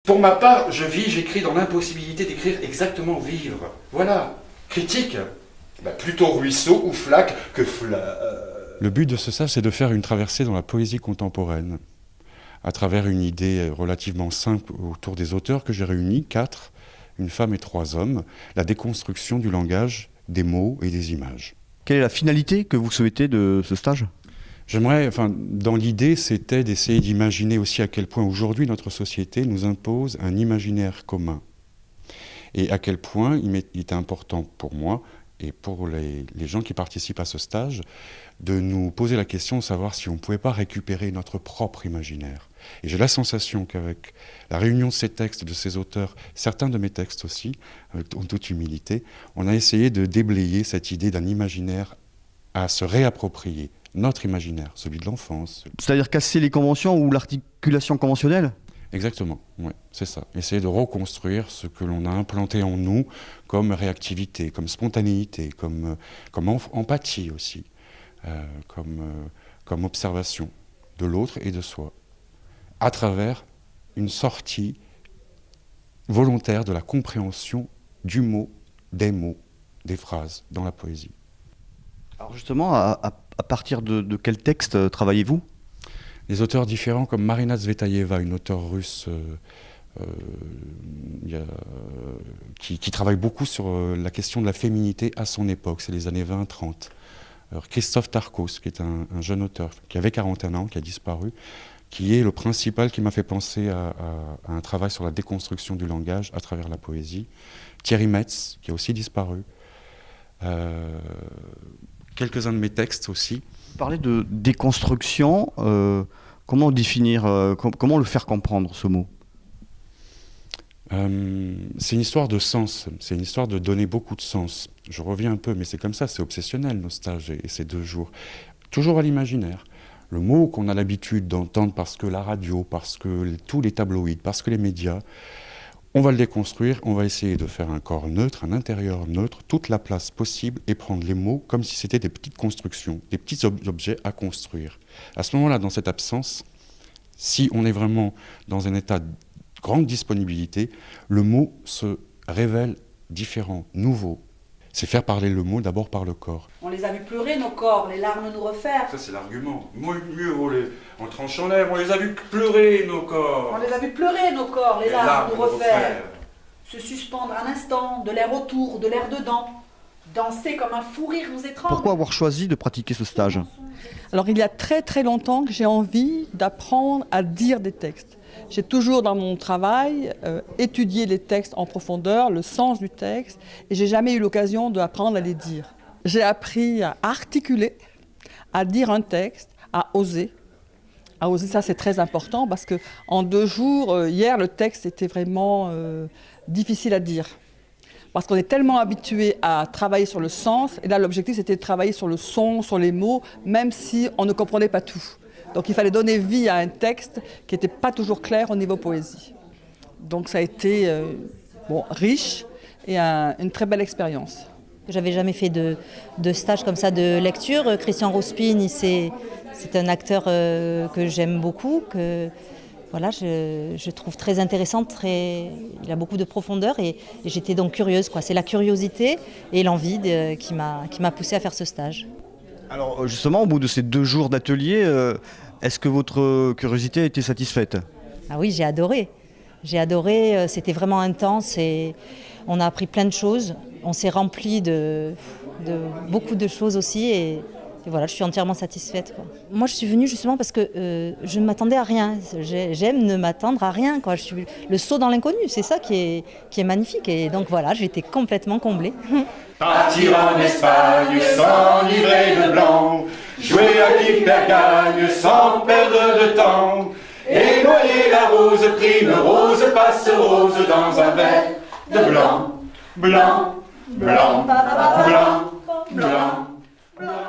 Pour ma part, je vis, j'écris dans l'impossibilité d'écrire exactement vivre. Voilà. Critique, plutôt ruisseau ou flaque que Le but de ce stage, c'est de faire une traversée dans la poésie contemporaine, à travers une idée relativement simple autour des auteurs que j'ai réunis, 4, une femme et 3 hommes, la déconstruction du langage, des mots et des images. Quelle est la finalité que vous souhaitez de ce stage ? Dans l'idée, c'était d'essayer d'imaginer aussi à quel point aujourd'hui notre société nous impose un imaginaire commun. Et à quel point il était important pour moi et pour les gens qui participent à ce stage de nous poser la question de savoir si on ne pouvait pas récupérer notre propre imaginaire. Et j'ai la sensation qu'avec la réunion de ces textes, de ces auteurs, certains de mes textes aussi, en toute humilité, on a essayé de déblayer cette idée d'un imaginaire à se réapproprier. Notre imaginaire, celui de l'enfance. C'est-à-dire casser les conventions ou l'articulation conventionnelle ? Exactement, ouais, c'est ça. Essayer de reconstruire ce que l'on a implanté en nous comme réactivité, comme spontanéité, comme empathie aussi, comme observation de l'autre et de soi, à travers une sortie volontaire de la compréhension du mot, des phrases dans la poésie. Alors justement, à partir de quel texte travaillez-vous ? Des auteurs différents comme Marina Tsvetaeva, une auteure russe qui travaille beaucoup sur la question de la féminité à son époque, c'est les années 20-30. Christophe Tarkos, qui est un jeune auteur qui avait 41 ans, qui a disparu, qui est le principal qui m'a fait penser à un travail sur la déconstruction du langage à travers la poésie. Thierry Metz, qui a aussi disparu. Quelques-uns de mes textes aussi. Vous parlez de déconstruction, comment définir, comment le faire comprendre ce mot ? C'est une histoire de sens, c'est une histoire de donner beaucoup de sens. Je reviens un peu, mais c'est comme ça, c'est obsessionnel nos stages et ces 2 jours. Toujours à l'imaginaire. Le mot qu'on a l'habitude d'entendre parce que la radio, parce que tous les tabloïds, parce que les médias, on va le déconstruire, on va essayer de faire un corps neutre, un intérieur neutre, toute la place possible et prendre les mots comme si c'était des petites constructions, des petits objets à construire. À ce moment-là, dans cette absence, si on est vraiment dans un état de grande disponibilité, le mot se révèle différent, nouveau. C'est faire parler le mot d'abord par le corps. On les a vus pleurer, nos corps, les larmes nous refaire. Ça, c'est l'argument. Mieux vaut en tranchant l'air, on les a vus pleurer, nos corps. On les a vus pleurer, nos corps, les larmes nous refaire. Se suspendre un instant, de l'air autour, de l'air dedans. Danser comme un fou rire nous étrange. Pourquoi avoir choisi de pratiquer ce stage ? Alors il y a très très longtemps que j'ai envie d'apprendre à dire des textes. J'ai toujours dans mon travail étudié les textes en profondeur, le sens du texte, et j'ai jamais eu l'occasion d'apprendre à les dire. J'ai appris à articuler, à dire un texte, à oser. À oser, ça c'est très important parce que en 2 jours, hier le texte était vraiment difficile à dire. Parce qu'on est tellement habitué à travailler sur le sens, et là l'objectif c'était de travailler sur le son, sur les mots, même si on ne comprenait pas tout. Donc il fallait donner vie à un texte qui n'était pas toujours clair au niveau poésie. Donc ça a été riche et une très belle expérience. J'avais jamais fait de stage comme ça de lecture. Christian Rospin, c'est un acteur que j'aime beaucoup, que voilà, je trouve très intéressant, il a beaucoup de profondeur et j'étais donc curieuse, quoi. C'est la curiosité et l'envie qui m'a poussée à faire ce stage. Alors justement, au bout de ces 2 jours d'atelier, est-ce que votre curiosité a été satisfaite ? Ah oui, j'ai adoré. C'était vraiment intense et on a appris plein de choses. On s'est rempli de beaucoup de choses aussi et voilà, je suis entièrement satisfaite, quoi. Moi, je suis venue justement parce que je ne m'attendais à rien. J'aime ne m'attendre à rien, quoi. Le saut dans l'inconnu, c'est ça qui est magnifique. Et donc voilà, j'étais complètement comblée. Partir en Espagne sans livrer de blanc, jouer à qui perd gagne sans perdre de temps, et noyer la rose prime, rose passe rose dans un verre de blanc, blanc, blanc, blanc, blanc, blanc.